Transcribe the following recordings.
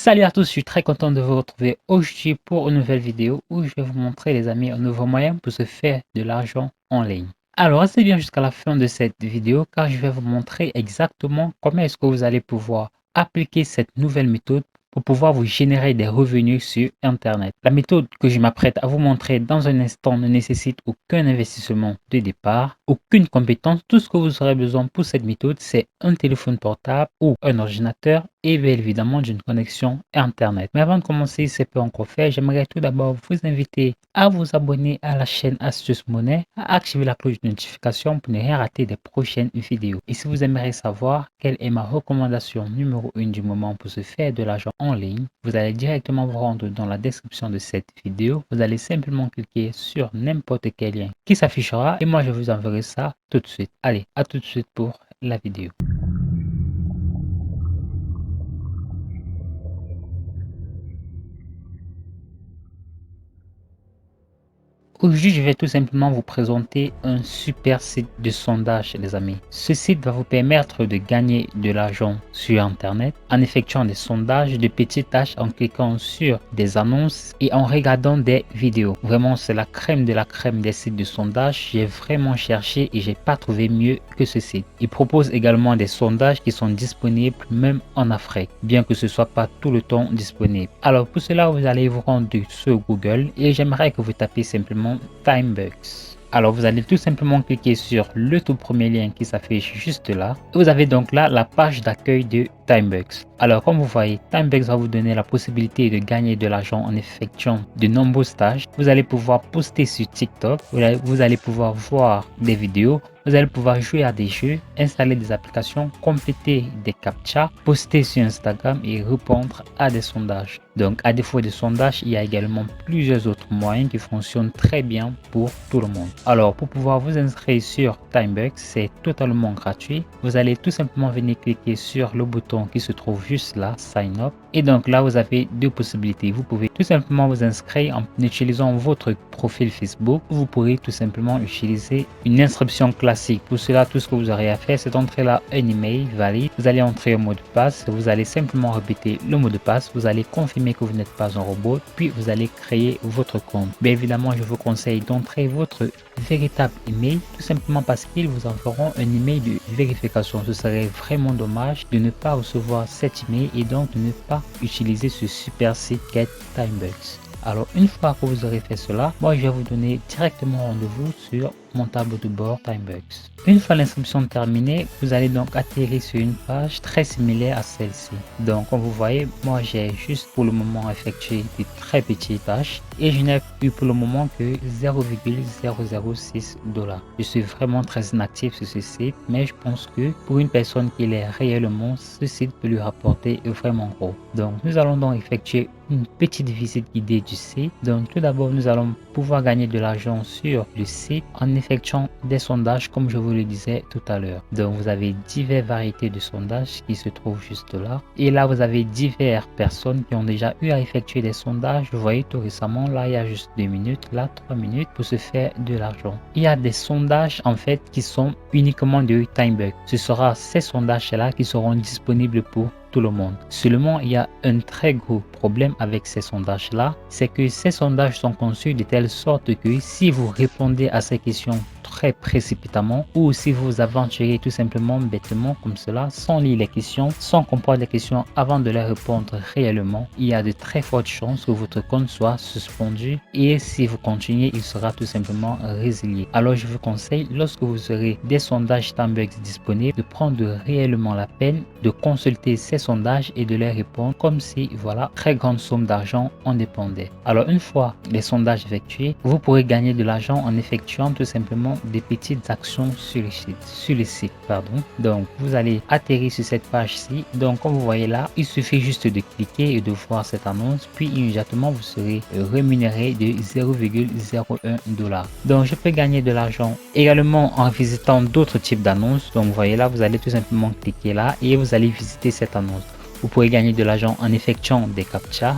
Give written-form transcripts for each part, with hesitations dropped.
Salut à tous, je suis très content de vous retrouver aujourd'hui pour une nouvelle vidéo où je vais vous montrer les amis un nouveau moyen pour se faire de l'argent en ligne. Alors restez bien jusqu'à la fin de cette vidéo car je vais vous montrer exactement comment est-ce que vous allez pouvoir appliquer cette nouvelle méthode pour pouvoir vous générer des revenus sur Internet. La méthode que je m'apprête à vous montrer dans un instant ne nécessite aucun investissement de départ, aucune compétence. Tout ce que vous aurez besoin pour cette méthode, c'est un téléphone portable ou un ordinateur et bien évidemment d'une connexion Internet. Mais avant de commencer, c'est pas encore fait, j'aimerais tout d'abord vous inviter à vous abonner à la chaîne Astuce Monnaie, à activer la cloche de notification pour ne rien rater des prochaines vidéos. Et si vous aimeriez savoir quelle est ma recommandation numéro 1 du moment pour se faire de l'argent en ligne, vous allez directement vous rendre dans la description de cette vidéo. Vous allez simplement cliquer sur n'importe quel lien qui s'affichera et moi je vous enverrai ça tout de suite. Allez, à tout de suite pour la vidéo. Aujourd'hui, je vais tout simplement vous présenter un super site de sondage, les amis. Ce site va vous permettre de gagner de l'argent sur Internet en effectuant des sondages de petites tâches, en cliquant sur des annonces et en regardant des vidéos. Vraiment, c'est la crème de la crème des sites de sondage. J'ai vraiment cherché et j'ai pas trouvé mieux que ce site. Il propose également des sondages qui sont disponibles même en Afrique, bien que ce soit pas tout le temps disponible. Alors pour cela, vous allez vous rendre sur Google et j'aimerais que vous tapez simplement Timebucks. Alors vous allez tout simplement cliquer sur le tout premier lien qui s'affiche juste là. Vous avez donc là la page d'accueil de Timebucks. Alors comme vous voyez, Timebucks va vous donner la possibilité de gagner de l'argent en effectuant de nombreux stages. Vous allez pouvoir poster sur TikTok, vous allez pouvoir voir des vidéos, vous allez pouvoir jouer à des jeux, installer des applications, compléter des captchas, poster sur Instagram et répondre à des sondages. Donc à défaut de sondages, il y a également plusieurs autres moyens qui fonctionnent très bien pour tout le monde. Alors pour pouvoir vous inscrire sur Timebucks, c'est totalement gratuit. Vous allez tout simplement venir cliquer sur le bouton qui se trouve juste là, Sign Up. Et donc là, vous avez deux possibilités. Vous pouvez tout simplement vous inscrire en utilisant votre profil Facebook. Vous pourrez tout simplement utiliser une inscription classique. Pour cela, tout ce que vous aurez à faire, c'est d'entrer là un email valide. Vous allez entrer un mot de passe. Vous allez simplement répéter le mot de passe. Vous allez confirmer que vous n'êtes pas un robot. Puis vous allez créer votre compte. Bien évidemment, je vous conseille d'entrer votre véritable email, tout simplement parce qu'ils vous enverront un email de vérification. Ce serait vraiment dommage de ne pas recevoir cet email et donc de ne pas utiliser ce super site qu'est Timebucks. Alors une fois que vous aurez fait cela, moi je vais vous donner directement rendez-vous sur mon tableau de bord Timebucks. Une fois l'inscription terminée, vous allez donc atterrir sur une page très similaire à celle-ci. Donc comme vous voyez, moi j'ai juste pour le moment effectué de très petites tâches et je n'ai eu pour le moment que 0,006 $. Je suis vraiment très inactif sur ce site, mais je pense que pour une personne qui l'est réellement, ce site peut lui rapporter vraiment gros. Donc nous allons donc effectuer une petite visite guidée du site. Donc tout d'abord, nous allons pouvoir gagner de l'argent sur le site en effectuant des sondages comme je vous le disais tout à l'heure. Donc vous avez diverses variétés de sondages qui se trouvent juste là. Et là, vous avez diverses personnes qui ont déjà eu à effectuer des sondages. Vous voyez tout récemment, là, il y a juste 2 minutes, là, 3 minutes pour se faire de l'argent. Il y a des sondages en fait qui sont uniquement de Timebucks. Ce sera ces sondages-là qui seront disponibles pour tout le monde. Seulement, il y a un très gros problème avec ces sondages-là, c'est que ces sondages sont conçus de telle sorte que si vous répondez à ces questions très précipitamment ou si vous aventurez tout simplement bêtement comme cela, sans lire les questions, sans comprendre les questions avant de les répondre réellement, il y a de très fortes chances que votre compte soit suspendu et si vous continuez, il sera tout simplement résilié. Alors je vous conseille, lorsque vous aurez des sondages Timebucks disponibles, de prendre réellement la peine de consulter ces sondages et de les répondre comme si, voilà, très grande somme d'argent en dépendait. Alors une fois les sondages effectués, vous pourrez gagner de l'argent en effectuant tout simplement des petites actions sur le site, Donc vous allez atterrir sur cette page-ci. Donc comme vous voyez là, il suffit juste de cliquer et de voir cette annonce, puis immédiatement vous serez rémunéré de 0,01 $. Donc je peux gagner de l'argent également en visitant d'autres types d'annonces. Donc vous voyez là, vous allez tout simplement cliquer là et vous allez visiter cette annonce. Vous pourrez gagner de l'argent en effectuant des captchas.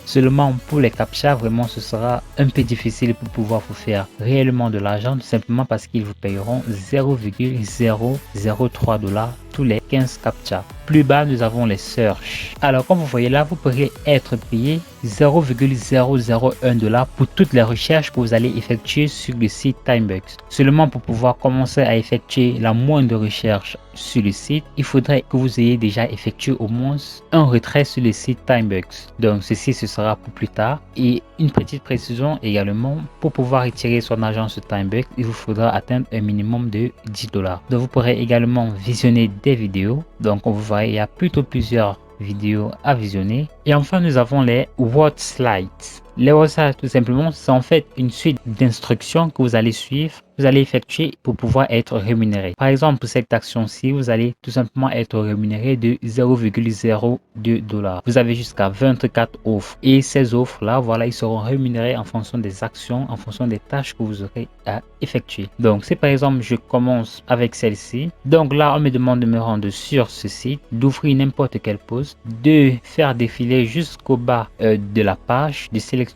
Seulement pour les captchas, vraiment ce sera un peu difficile pour pouvoir vous faire réellement de l'argent, tout simplement parce qu'ils vous payeront 0,003 $ tous les 15 captchas. plus bas, nous avons les search. Alors, comme vous voyez là, vous pourriez être payé 0,001 $ pour toutes les recherches que vous allez effectuer sur le site Timebucks. Seulement pour pouvoir commencer à effectuer la moindre recherche sur le site, il faudrait que vous ayez déjà effectué au moins un retrait sur le site Timebucks. Donc ceci, ce sera pour plus tard. Et une petite précision également, pour pouvoir retirer son argent sur Timebucks, il vous faudra atteindre un minimum de 10 $. Donc vous pourrez également visionner des vidéos. Donc on vous voit, il y a plutôt plusieurs vidéos à visionner. Et enfin, nous avons les Word Slides. Les Word Slides, tout simplement, c'est en fait une suite d'instructions que vous allez suivre, vous allez effectuer pour pouvoir être rémunéré. Par exemple, pour cette action-ci, vous allez tout simplement être rémunéré de 0,02 $. Vous avez jusqu'à 24 offres. Et ces offres-là, voilà, ils seront rémunérés en fonction des actions, en fonction des tâches que vous aurez à effectuer. Donc, si par exemple, je commence avec celle-ci, donc là, on me demande de me rendre sur ce site, d'ouvrir n'importe quel post, de faire défiler jusqu'au bas de la page,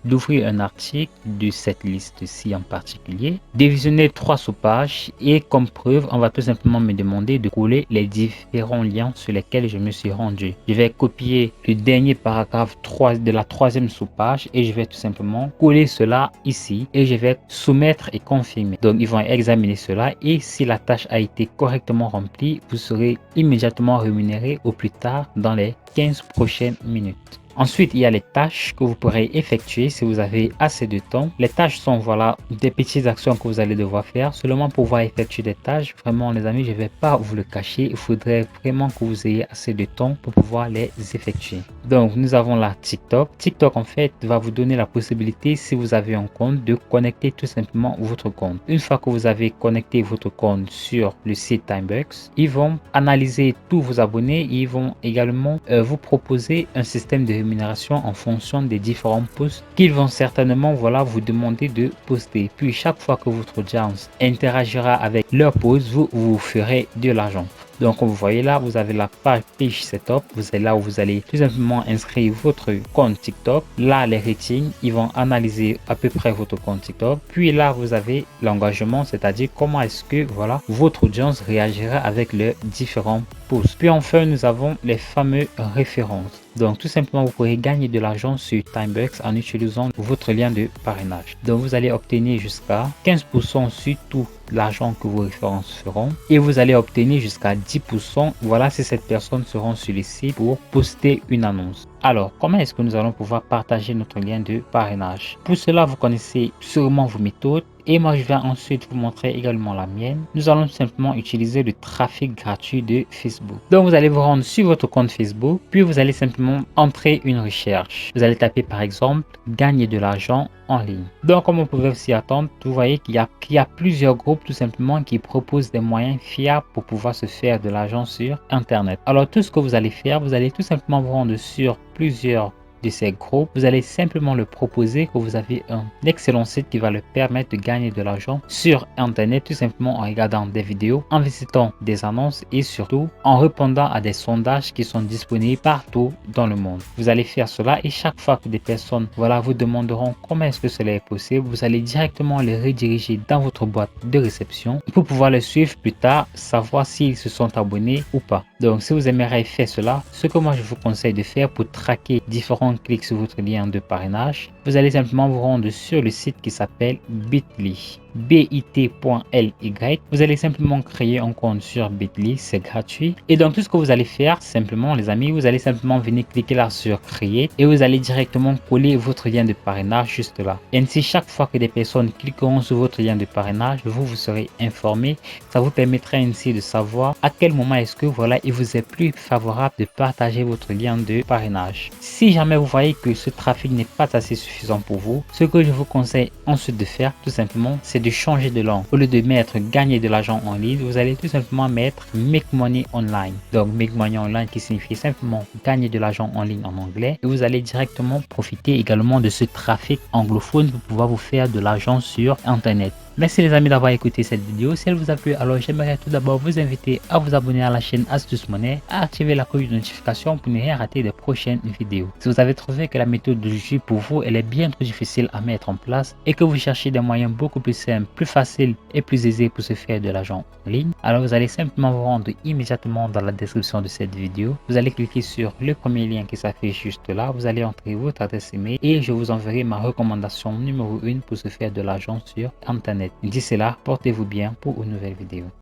d'ouvrir un article de cette liste-ci en particulier, de visionner 3 sous-pages et comme preuve, on va tout simplement me demander de coller les différents liens sur lesquels je me suis rendu. Je vais copier le dernier paragraphe 3 de la 3e sous-page et je vais tout simplement coller cela ici et je vais soumettre et confirmer. Donc, ils vont examiner cela et si la tâche a été correctement remplie, vous serez immédiatement rémunéré au plus tard dans les 15 prochaines minutes. Ensuite, il y a les tâches que vous pourrez effectuer si vous avez assez de temps. Les tâches sont voilà des petites actions que vous allez devoir faire. Seulement pour pouvoir effectuer des tâches, vraiment les amis, je ne vais pas vous le cacher. Il faudrait vraiment que vous ayez assez de temps pour pouvoir les effectuer. Donc, nous avons la TikTok. TikTok, en fait, va vous donner la possibilité, si vous avez un compte, de connecter tout simplement votre compte. Une fois que vous avez connecté votre compte sur le site Timebucks, ils vont analyser tous vos abonnés. Ils vont également vous proposer un système de rémunération en fonction des différents posts qu'ils vont certainement voilà vous demander de poster. Puis chaque fois que votre audience interagira avec leur post, vous ferez de l'argent. Donc, comme vous voyez là, vous avez la page Setup. Vous êtes là où vous allez tout simplement inscrire votre compte TikTok. Là, les ratings, ils vont analyser à peu près votre compte TikTok. Puis là, vous avez l'engagement, c'est-à-dire comment est-ce que voilà votre audience réagira avec les différents posts. Puis enfin, nous avons les fameux références. Donc, tout simplement, vous pourrez gagner de l'argent sur Timebucks en utilisant votre lien de parrainage. Donc, vous allez obtenir jusqu'à 15% sur tout l'argent que vos références feront et vous allez obtenir jusqu'à 10% voilà si cette personne seront sur le site pour poster une annonce. Alors, comment est-ce que nous allons pouvoir partager notre lien de parrainage? Pour cela, vous connaissez sûrement vos méthodes et moi je vais ensuite vous montrer également la mienne. Nous allons simplement utiliser le trafic gratuit de Facebook. Donc, vous allez vous rendre sur votre compte Facebook, puis vous allez simplement entrer une recherche. Vous allez taper par exemple gagner de l'argent en ligne. Donc, comme on pouvait s'y attendre, vous voyez qu'il y a plusieurs groupes tout simplement qui proposent des moyens fiables pour pouvoir se faire de l'argent sur Internet. Alors, tout ce que vous allez faire, vous allez tout simplement vous rendre sur plusieurs de ces groupes, vous allez simplement le proposer que vous avez un excellent site qui va le permettre de gagner de l'argent sur Internet, tout simplement en regardant des vidéos, en visitant des annonces et surtout en répondant à des sondages qui sont disponibles partout dans le monde. Vous allez faire cela et chaque fois que des personnes voilà vous demanderont comment est-ce que cela est possible, vous allez directement les rediriger dans votre boîte de réception pour pouvoir les suivre plus tard, savoir s'ils se sont abonnés ou pas. Donc, si vous aimeriez faire cela, ce que moi je vous conseille de faire pour traquer différents clics sur votre lien de parrainage, vous allez simplement vous rendre sur le site qui s'appelle Bitly. bit.ly. Vous allez simplement créer un compte sur Bitly, c'est gratuit. Et donc tout ce que vous allez faire simplement les amis, vous allez simplement venir cliquer là sur créer et vous allez directement coller votre lien de parrainage juste là. Et ainsi chaque fois que des personnes cliqueront sur votre lien de parrainage, vous serez informé. Ça vous permettra ainsi de savoir à quel moment est-ce que voilà il vous est plus favorable de partager votre lien de parrainage. Si jamais vous voyez que ce trafic n'est pas assez suffisant pour vous, ce que je vous conseille ensuite de faire tout simplement, c'est de changer de langue. Au lieu de mettre gagner de l'argent en ligne, vous allez tout simplement mettre make money online. Donc make money online qui signifie simplement gagner de l'argent en ligne en anglais. Et vous allez directement profiter également de ce trafic anglophone pour pouvoir vous faire de l'argent sur Internet. Merci les amis d'avoir écouté cette vidéo. Si elle vous a plu, alors j'aimerais tout d'abord vous inviter à vous abonner à la chaîne Astuce Monnaie, à activer la cloche de notification pour ne rien rater des prochaines vidéos. Si vous avez trouvé que la méthode de Juju pour vous elle est bien trop difficile à mettre en place et que vous cherchez des moyens beaucoup plus simples, plus faciles et plus aisés pour se faire de l'argent en ligne, alors vous allez simplement vous rendre immédiatement dans la description de cette vidéo. Vous allez cliquer sur le premier lien qui s'affiche juste là. Vous allez entrer votre adresse email et je vous enverrai ma recommandation numéro 1 pour se faire de l'argent sur Internet. D'ici là, portez-vous bien pour une nouvelle vidéo.